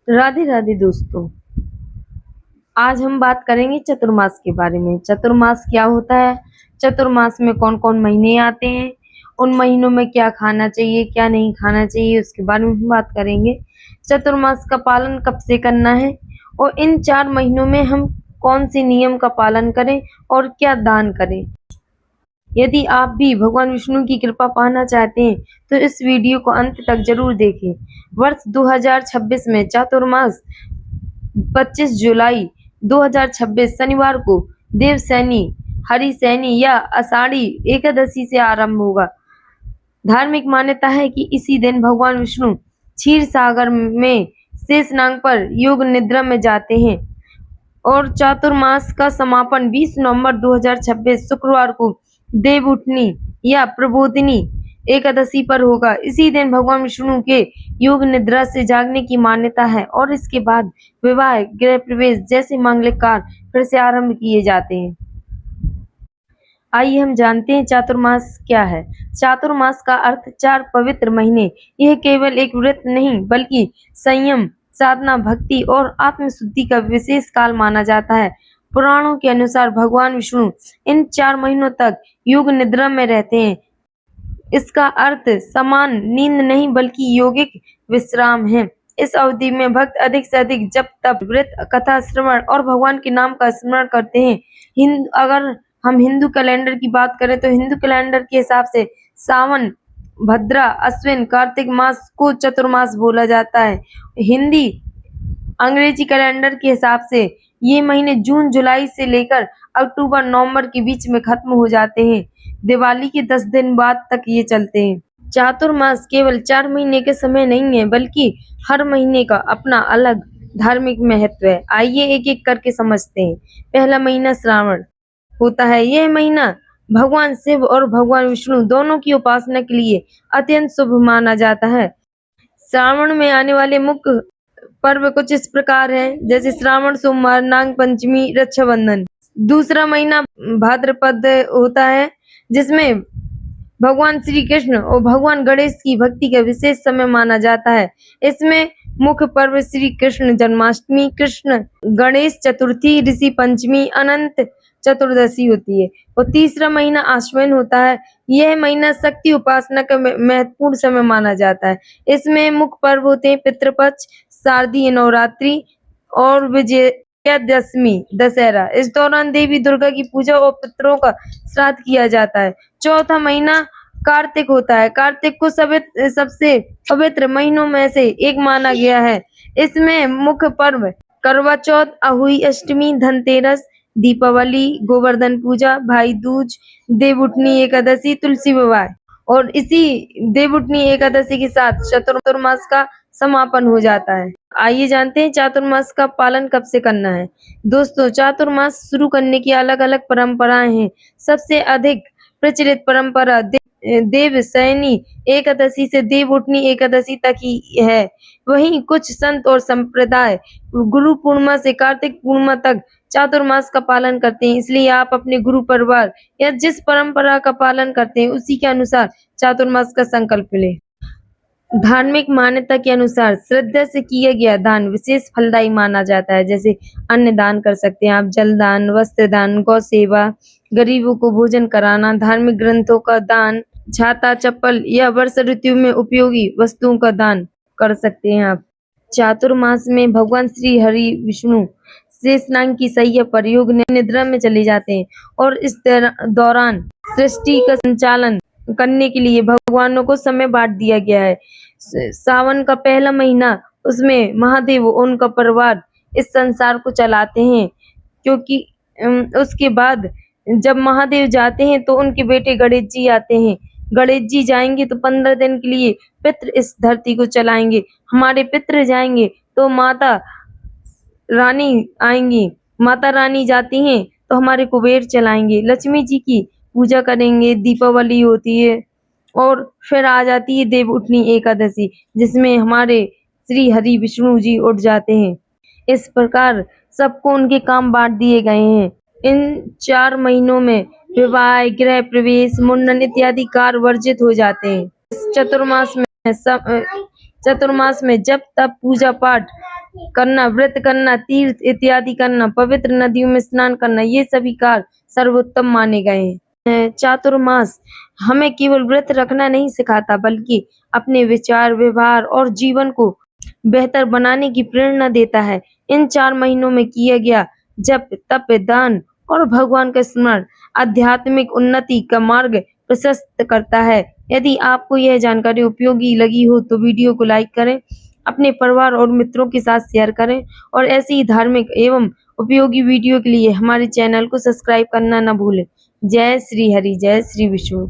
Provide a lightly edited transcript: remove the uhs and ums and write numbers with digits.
राधे राधे दोस्तों। आज हम बात करेंगे चतुर्मास के बारे में। चतुर्मास क्या होता है, चतुर्मास में कौन कौन महीने आते हैं, उन महीनों में क्या खाना चाहिए क्या नहीं खाना चाहिए, उसके बारे में हम बात करेंगे। चतुर्मास का पालन कब से करना है और इन 4 महीनों में हम कौन से नियम का पालन करें और क्या दान करें। यदि आप भी भगवान विष्णु की कृपा पाना चाहते हैं तो इस वीडियो को अंत तक जरूर देखें। वर्ष 2026 में चातुर्मास 25 जुलाई 2026 शनिवार को देवशयनी, हरिशयनी या आषाढ़ी एकादशी से आरंभ होगा। धार्मिक मान्यता है कि इसी दिन भगवान विष्णु क्षीर सागर में शेषनाग पर योग निद्रा में जाते हैं और चातुर्मास का समापन 20 नवंबर 2026 शुक्रवार को देवउठनी या प्रबोधिनी एकादशी पर होगा। इसी दिन भगवान विष्णु के योग निद्रा से जागने की मान्यता है और इसके बाद विवाह, गृह प्रवेश जैसे मांगलिक कार्य फिर से आरंभ किए जाते हैं। आइए हम जानते हैं चातुर्मास क्या है। चातुर्मास का अर्थ 4 पवित्र महीने। यह केवल एक व्रत नहीं बल्कि संयम, साधना, भक्ति और आत्मशुद्धि का विशेष काल माना जाता है। पुराणों के अनुसार भगवान विष्णु इन 4 महीनों तक योग निद्रा में रहते हैं। इसका अर्थ समान नींद नहीं बल्कि योगिक विश्राम है। इस अवधि में भक्त अधिक से अधिक जप, तप, व्रत, कथा श्रवण और भगवान के नाम का स्मरण करते हैं। अगर हम हिंदू कैलेंडर की बात करें तो हिंदू कैलेंडर के हिसाब से सावन, भद्रा, अश्विन, कार्तिक मास को चतुर्मास बोला जाता है। हिंदी अंग्रेजी कैलेंडर के हिसाब से ये महीने जून जुलाई से लेकर अक्टूबर नवंबर के बीच में खत्म हो जाते हैं। दिवाली के 10 दिन बाद तक ये चलते हैं। चातुर्मास केवल 4 महीने के समय नहीं है बल्कि हर महीने का अपना अलग धार्मिक महत्व है। आइए एक एक करके समझते हैं। पहला महीना श्रावण होता है। यह महीना भगवान शिव और भगवान विष्णु दोनों की उपासना के लिए अत्यंत शुभ माना जाता है। श्रावण में आने वाले मुख्य पर्व कुछ इस प्रकार है, जैसे श्रावण सोमवार, नाग पंचमी, रक्षाबंधन। दूसरा महीना भाद्रपद होता है जिसमें भगवान श्री कृष्ण और भगवान गणेश की भक्ति का विशेष समय माना जाता है। इसमें मुख्य पर्व श्री कृष्ण जन्माष्टमी, कृष्ण गणेश चतुर्थी, ऋषि पंचमी, अनंत चतुर्दशी होती है। और तीसरा महीना आश्विन होता है। यह महीना शक्ति उपासना का महत्वपूर्ण समय माना जाता है। इसमें मुख्य पर्व होते हैं पितृपक्ष, शारदीय नवरात्रि और विजयादशमी, दशहरा। इस दौरान देवी दुर्गा की पूजा और पितरों का श्राद्ध किया जाता है। चौथा महीना कार्तिक होता है। कार्तिक को सबसे पवित्र महीनों में से एक माना गया है। इसमें मुख्य पर्व करवा चौथ, अहोई अष्टमी, धनतेरस, दीपावली, गोवर्धन पूजा, भाई दूज, देवउठनी एकादशी, तुलसी विवाह। और इसी देवउठनी एकादशी के साथ चतुर्मास का समापन हो जाता है। आइए जानते हैं चातुर्मास का पालन कब से करना है। दोस्तों, चातुर्मास शुरू करने की अलग अलग परंपराएं हैं। सबसे अधिक प्रचलित परंपरा देवशयनी एकादशी से देवउठनी एकादशी तक ही है। वहीं कुछ संत और संप्रदाय गुरु पूर्णिमा से कार्तिक पूर्णिमा तक चातुर्मास का पालन करते हैं। इसलिए आप अपने गुरु परिवार या जिस परंपरा का पालन करते हैं उसी के अनुसार चातुर्मास का संकल्प लें। धार्मिक मान्यता के अनुसार श्रद्धा से किया गया दान विशेष फलदायी माना जाता है। जैसे अन्न दान कर सकते हैं आप, जल दान, वस्त्र दान, गौ सेवा, गरीबों को भोजन कराना, धार्मिक ग्रंथों का दान, छाता, चप्पल या वर्षा ऋतु में उपयोगी वस्तुओं का दान कर सकते हैं आप। चातुर्मास में भगवान श्री हरि विष्णु शेषनाग की शैया पर योग निद्रा में चले जाते हैं और इस दौरान सृष्टि का संचालन करने के लिए भगवानों को समय बांट दिया गया है। सावन का पहला महीना, उसमें महादेव और उनका परिवार इस संसार को चलाते हैं, क्योंकि उसके बाद जब महादेव जाते हैं तो उनके बेटे गणेश जी आते हैं। गणेश जी जाएंगे तो 15 दिन के लिए पितृ इस धरती को चलाएंगे। हमारे पितृ जाएंगे तो माता रानी आएंगी। माता रानी जाती हैं तो हमारे कुबेर चलाएंगे। लक्ष्मी जी की पूजा करेंगे। दीपावली होती है और फिर आ जाती है देवउठनी एकादशी, जिसमें हमारे श्री हरि विष्णु जी उठ जाते हैं। इस प्रकार सबको उनके काम बांट दिए गए हैं। इन 4 महीनों में विवाह, गृह प्रवेश, मुंडन इत्यादि कार्य वर्जित हो जाते हैं। इस चतुर्मास में जप, तप, पूजा पाठ करना, व्रत करना, तीर्थ इत्यादि करना, पवित्र नदियों में स्नान करना, ये सभी कार्य सर्वोत्तम माने गए हैं। चातुर्मास हमें केवल व्रत रखना नहीं सिखाता, बल्कि अपने विचार, व्यवहार और जीवन को बेहतर बनाने की प्रेरणा देता है। इन 4 महीनों में किया गया जप, तप, दान और भगवान का स्मरण आध्यात्मिक उन्नति का मार्ग प्रशस्त करता है। यदि आपको यह जानकारी उपयोगी लगी हो तो वीडियो को लाइक करें, अपने परिवार और मित्रों के साथ शेयर करें और ऐसी ही धार्मिक एवं उपयोगी वीडियो के लिए हमारे चैनल को सब्सक्राइब करना न भूलें। जय श्री हरि, जय श्री विष्णु।